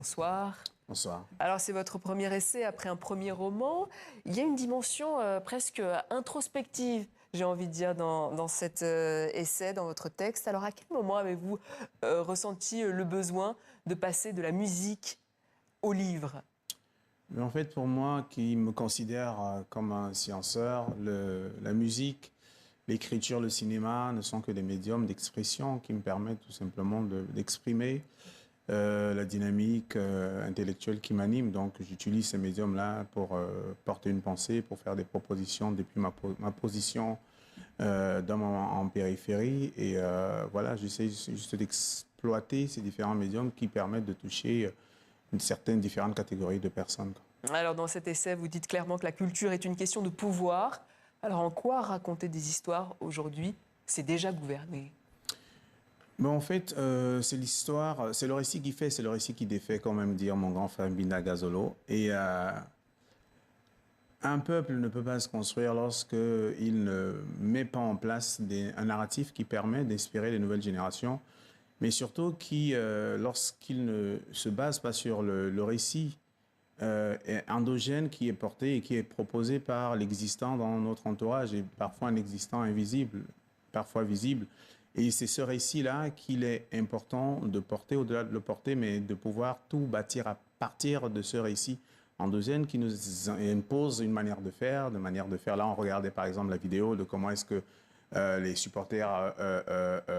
Bonsoir. Bonsoir. Alors, c'est votre premier essai après un premier roman. Il y a une dimension presque introspective, j'ai envie de dire, dans cet essai, dans votre texte. Alors, à quel moment avez-vous ressenti le besoin de passer de la musique au livre? Mais en fait, pour moi, qui me considère comme un scienceur, la musique, l'écriture, le cinéma ne sont que des médiums d'expression qui me permettent tout simplement d'exprimer la dynamique intellectuelle qui m'anime. Donc, j'utilise ces médiums-là pour porter une pensée, pour faire des propositions depuis ma position en périphérie. Et voilà, j'essaie juste d'exploiter ces différents médiums qui permettent de toucher une certaine différente catégorie de personnes. Alors, dans cet essai, vous dites clairement que la culture est une question de pouvoir. Alors, en quoi raconter des histoires aujourd'hui, c'est déjà gouverné? Mais en fait, c'est l'histoire, c'est le récit qui fait, c'est le récit qui défait, quand même dire mon grand frère Binda Gazolo. Et un peuple ne peut pas se construire lorsque il ne met pas en place un narratif qui permet d'inspirer les nouvelles générations, mais surtout qui, lorsqu'il ne se base pas sur le récit endogène qui est porté et qui est proposé par l'existant dans notre entourage, et parfois un existant invisible, parfois visible. Et c'est ce récit-là qu'il est important de porter, au-delà de le porter, mais de pouvoir tout bâtir à partir de ce récit endogène qui nous impose une manière de faire, Là, on regardait par exemple la vidéo de comment est-ce que les supporters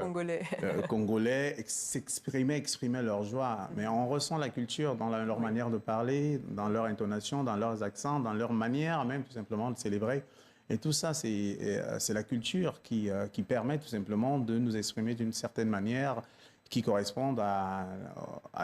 Congolais. congolais exprimaient leur joie. Mais on ressent la culture dans leur manière de parler, dans leur intonation, dans leurs accents, dans leur manière même tout simplement de célébrer. Et tout ça, c'est la culture qui permet tout simplement de nous exprimer d'une certaine manière qui corresponde à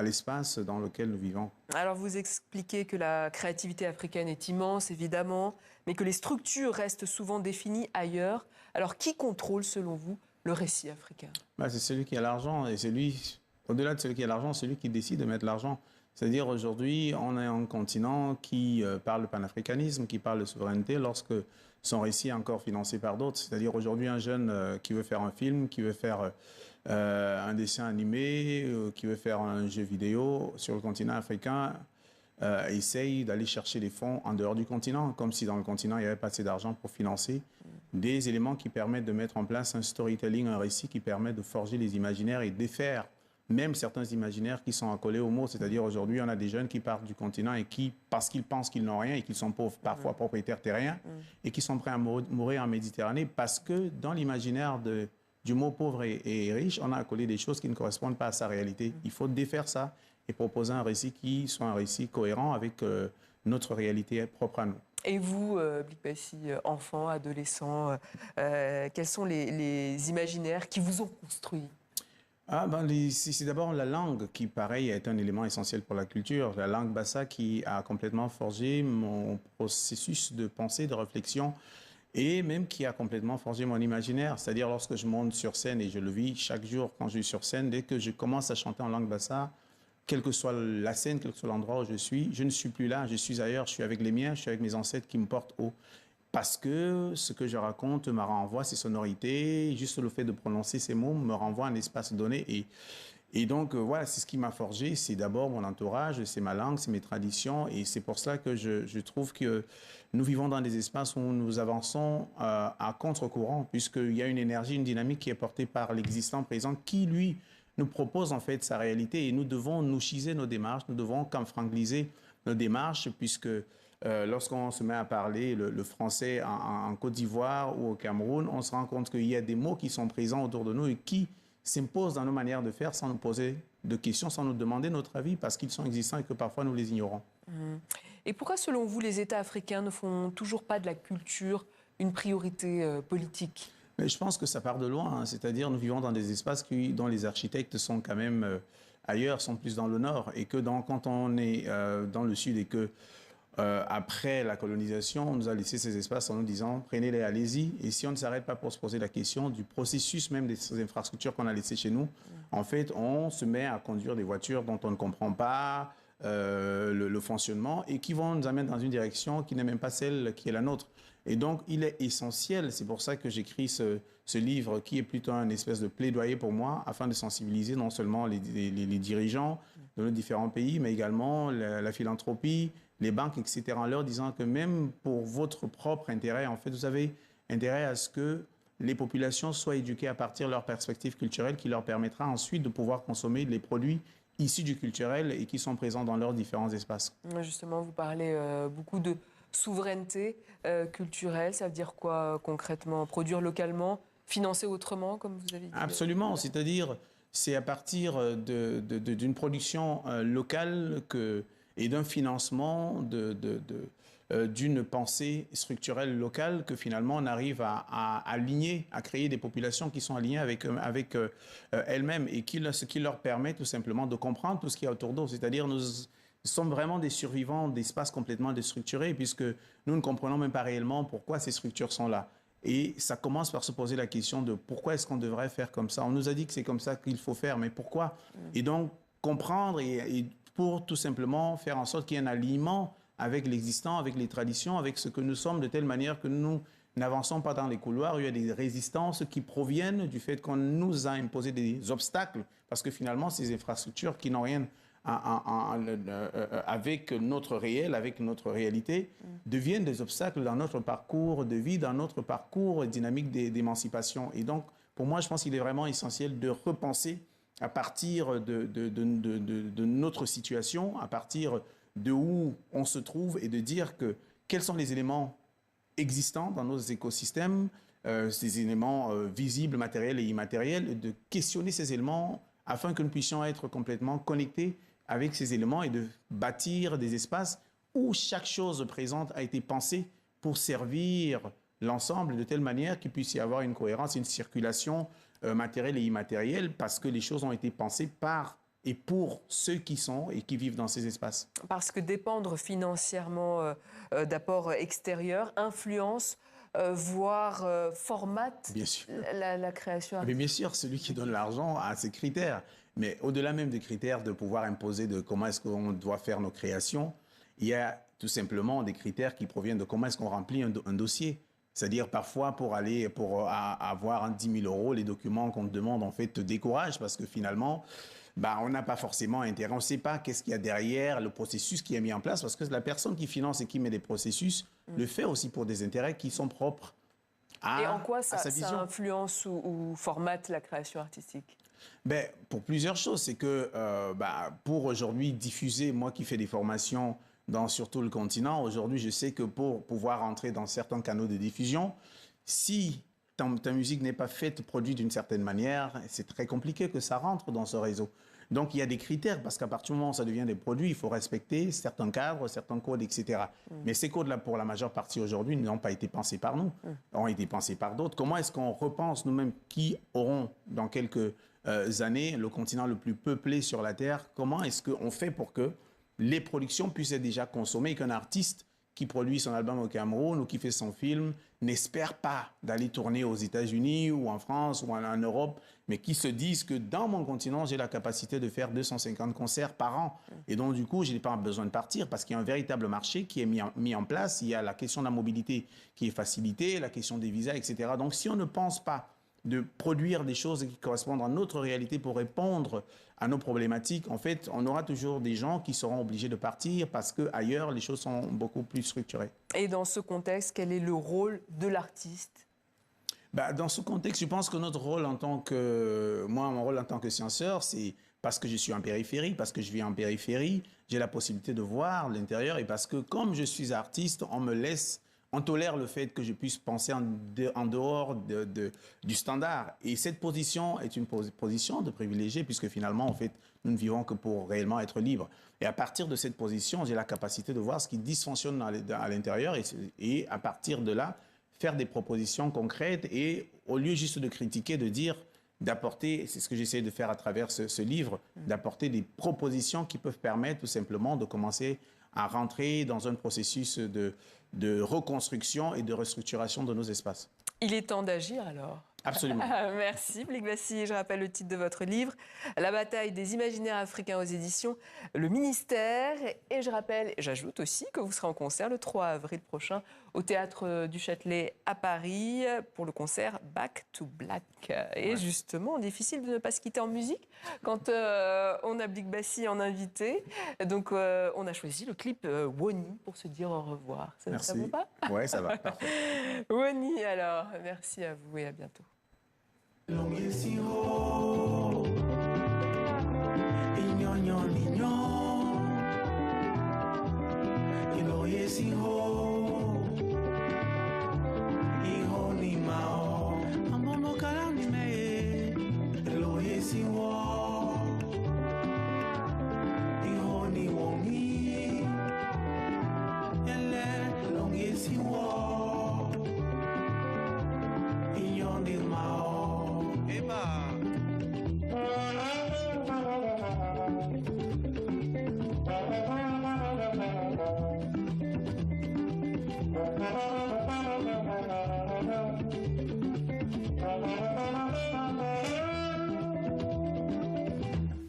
l'espace dans lequel nous vivons. Alors, vous expliquez que la créativité africaine est immense, évidemment, mais que les structures restent souvent définies ailleurs. Alors, qui contrôle, selon vous, le récit africain? Bah, c'est celui qui a l'argent et c'est lui, au-delà de celui qui a l'argent, c'est lui qui décide de mettre l'argent. C'est-à-dire aujourd'hui, on est un continent qui parle de panafricanisme, qui parle de souveraineté lorsque son récit est encore financé par d'autres. C'est-à-dire aujourd'hui, un jeune qui veut faire un film, qui veut faire un dessin animé, qui veut faire un jeu vidéo sur le continent africain, essaye d'aller chercher des fonds en dehors du continent, comme si dans le continent, il n'y avait pas assez d'argent pour financer des éléments qui permettent de mettre en place un storytelling, un récit qui permet de forger les imaginaires et défaire même certains imaginaires qui sont accolés aux mots. C'est-à-dire aujourd'hui, on a des jeunes qui partent du continent et qui, parce qu'ils pensent qu'ils n'ont rien et qu'ils sont pauvres, parfois propriétaires terriens, et qui sont prêts à mourir en Méditerranée parce que dans l'imaginaire du mot pauvre et riche, on a accolé des choses qui ne correspondent pas à sa réalité. Il faut défaire ça et proposer un récit qui soit un récit cohérent avec notre réalité propre à nous. Et vous, Blik Bassi, enfant, adolescent, quels sont les imaginaires qui vous ont construit? C'est d'abord la langue qui, pareil, est un élément essentiel pour la culture. La langue bassa qui a complètement forgé mon processus de pensée, de réflexion, et même qui a complètement forgé mon imaginaire. C'est-à-dire lorsque je monte sur scène, et je le vis chaque jour quand je suis sur scène, dès que je commence à chanter en langue bassa, quelle que soit la scène, quel que soit l'endroit où je ne suis plus là, je suis ailleurs, je suis avec les miens, je suis avec mes ancêtres qui me portent haut. Parce que ce que je raconte me renvoie ces sonorités, juste le fait de prononcer ces mots me renvoie à un espace donné. Et donc, voilà, c'est ce qui m'a forgé. C'est d'abord mon entourage, c'est ma langue, c'est mes traditions. Et c'est pour cela que je trouve que nous vivons dans des espaces où nous avançons à contre-courant, puisqu'il y a une énergie, une dynamique qui est portée par l'existant présent, qui, lui, nous propose en fait sa réalité. Et nous devons nous chiser nos démarches, nous devons camfrangliser nos démarches, puisque lorsqu'on se met à parler le français en Côte d'Ivoire ou au Cameroun, on se rend compte qu'il y a des mots qui sont présents autour de nous et qui s'imposent dans nos manières de faire sans nous poser de questions, sans nous demander notre avis, parce qu'ils sont existants et que parfois nous les ignorons. Et pourquoi, selon vous, les États africains ne font toujours pas de la culture une priorité politique? Mais je pense que ça part de loin, hein. C'est-à-dire nous vivons dans des espaces dont les architectes sont quand même ailleurs, sont plus dans le nord, et que quand on est dans le sud et que après la colonisation, on nous a laissé ces espaces en nous disant prenez-les, allez-y. Et si on ne s'arrête pas pour se poser la question du processus même des infrastructures qu'on a laissées chez nous, en fait, on se met à conduire des voitures dont on ne comprend pas le fonctionnement et qui vont nous amener dans une direction qui n'est même pas celle qui est la nôtre. Et donc, il est essentiel, c'est pour ça que j'écris ce livre qui est plutôt un espèce de plaidoyer pour moi, afin de sensibiliser non seulement les dirigeants, de nos différents pays, mais également la philanthropie, les banques, etc., en leur disant que même pour votre propre intérêt, en fait, vous avez intérêt à ce que les populations soient éduquées à partir de leur perspective culturelle qui leur permettra ensuite de pouvoir consommer les produits issus du culturel et qui sont présents dans leurs différents espaces. Justement, vous parlez beaucoup de souveraineté culturelle. Ça veut dire quoi concrètement? Produire localement, financer autrement, comme vous avez dit? Absolument, c'est-à-dire c'est à partir d'une production locale et d'un financement d'une pensée structurelle locale que finalement on arrive à aligner, à créer des populations qui sont alignées avec elles-mêmes et ce qui leur permet tout simplement de comprendre tout ce qu'il y a autour d'eux. C'est-à-dire nous sommes vraiment des survivants d'espaces complètement déstructurés puisque nous ne comprenons même pas réellement pourquoi ces structures sont là. Et ça commence par se poser la question de pourquoi est-ce qu'on devrait faire comme ça? On nous a dit que c'est comme ça qu'il faut faire, mais pourquoi? Et donc, comprendre et pour tout simplement faire en sorte qu'il y ait un alignement avec l'existant, avec les traditions, avec ce que nous sommes, de telle manière que nous n'avançons pas dans les couloirs. Il y a des résistances qui proviennent du fait qu'on nous a imposé des obstacles, parce que finalement, ces infrastructures qui n'ont rien avec notre réel, avec notre réalité, deviennent des obstacles dans notre parcours de vie, dans notre parcours dynamique d'émancipation. Et donc, pour moi, je pense qu'il est vraiment essentiel de repenser à partir de notre situation, à partir de où on se trouve et de dire que quels sont les éléments existants dans nos écosystèmes, ces éléments visibles, matériels et immatériels, et de questionner ces éléments afin que nous puissions être complètement connectés avec ces éléments et de bâtir des espaces où chaque chose présente a été pensée pour servir l'ensemble de telle manière qu'il puisse y avoir une cohérence, une circulation matérielle et immatérielle, parce que les choses ont été pensées par et pour ceux qui sont et qui vivent dans ces espaces. Parce que dépendre financièrement d'apports extérieurs influence, voire formate la création artistique. Mais bien sûr, celui qui donne l'argent a ses critères. Mais au-delà même des critères de pouvoir imposer de comment est-ce qu'on doit faire nos créations, il y a tout simplement des critères qui proviennent de comment est-ce qu'on remplit un dossier. C'est-à-dire parfois pour avoir 10 000 euros, les documents qu'on te demande en fait te découragent parce que finalement, on n'a pas forcément intérêt. On ne sait pas qu'est-ce qu'il y a derrière le processus qui est mis en place parce que la personne qui finance et qui met des processus le fait aussi pour des intérêts qui sont propres et en quoi à sa vision. Ça influence ou formate la création artistique? Pour plusieurs choses. C'est que pour aujourd'hui diffuser, moi qui fais des formations sur tout le continent, aujourd'hui je sais que pour pouvoir entrer dans certains canaux de diffusion, si ta musique n'est pas faite, produite d'une certaine manière, c'est très compliqué que ça rentre dans ce réseau. Donc il y a des critères, parce qu'à partir du moment où ça devient des produits, il faut respecter certains cadres, certains codes, etc. Mais ces codes-là, pour la majeure partie aujourd'hui, n'ont pas été pensés par nous, ont été pensés par d'autres. Comment est-ce qu'on repense nous-mêmes qui auront dans quelques années le continent le plus peuplé sur la Terre? Comment est-ce qu'on fait pour que les productions puissent être déjà consommées et qu'un artiste qui produit son album au Cameroun ou qui fait son film n'espère pas d'aller tourner aux États-Unis ou en France ou en Europe, mais qui se disent que dans mon continent, j'ai la capacité de faire 250 concerts par an. Et donc, du coup, je n'ai pas besoin de partir parce qu'il y a un véritable marché qui est mis en place. Il y a la question de la mobilité qui est facilitée, la question des visas, etc. Donc, si on ne pense pas de produire des choses qui correspondent à notre réalité pour répondre à nos problématiques, en fait, on aura toujours des gens qui seront obligés de partir parce qu'ailleurs, les choses sont beaucoup plus structurées. Et dans ce contexte, quel est le rôle de l'artiste? Dans ce contexte, je pense que mon rôle en tant que scienceur, c'est parce que je suis en périphérie, parce que je vis en périphérie, j'ai la possibilité de voir l'intérieur et parce que comme je suis artiste, on tolère le fait que je puisse penser en dehors du standard. Et cette position est une position de privilégié puisque finalement, en fait, nous ne vivons que pour réellement être libres. Et à partir de cette position, j'ai la capacité de voir ce qui dysfonctionne à l'intérieur et à partir de là, faire des propositions concrètes et au lieu juste de critiquer, de dire, d'apporter, c'est ce que j'essaie de faire à travers ce livre, d'apporter des propositions qui peuvent permettre tout simplement de commencer à rentrer dans un processus de reconstruction et de restructuration de nos espaces. Il est temps d'agir alors? Absolument. Merci, Blik Bassi. Je rappelle le titre de votre livre, La bataille des imaginaires africains aux éditions Le Ministère. Et je rappelle, j'ajoute aussi que vous serez en concert le 3 avril prochain au Théâtre du Châtelet à Paris pour le concert Back to Black. Et Ouais. justement, difficile de ne pas se quitter en musique quand on a Blik Bassi en invité. Donc, on a choisi le clip Woni pour se dire au revoir. Ça Merci. vous va? Ouais, ça va. Parfait. Woni, alors. Merci à vous et à bientôt. Yes,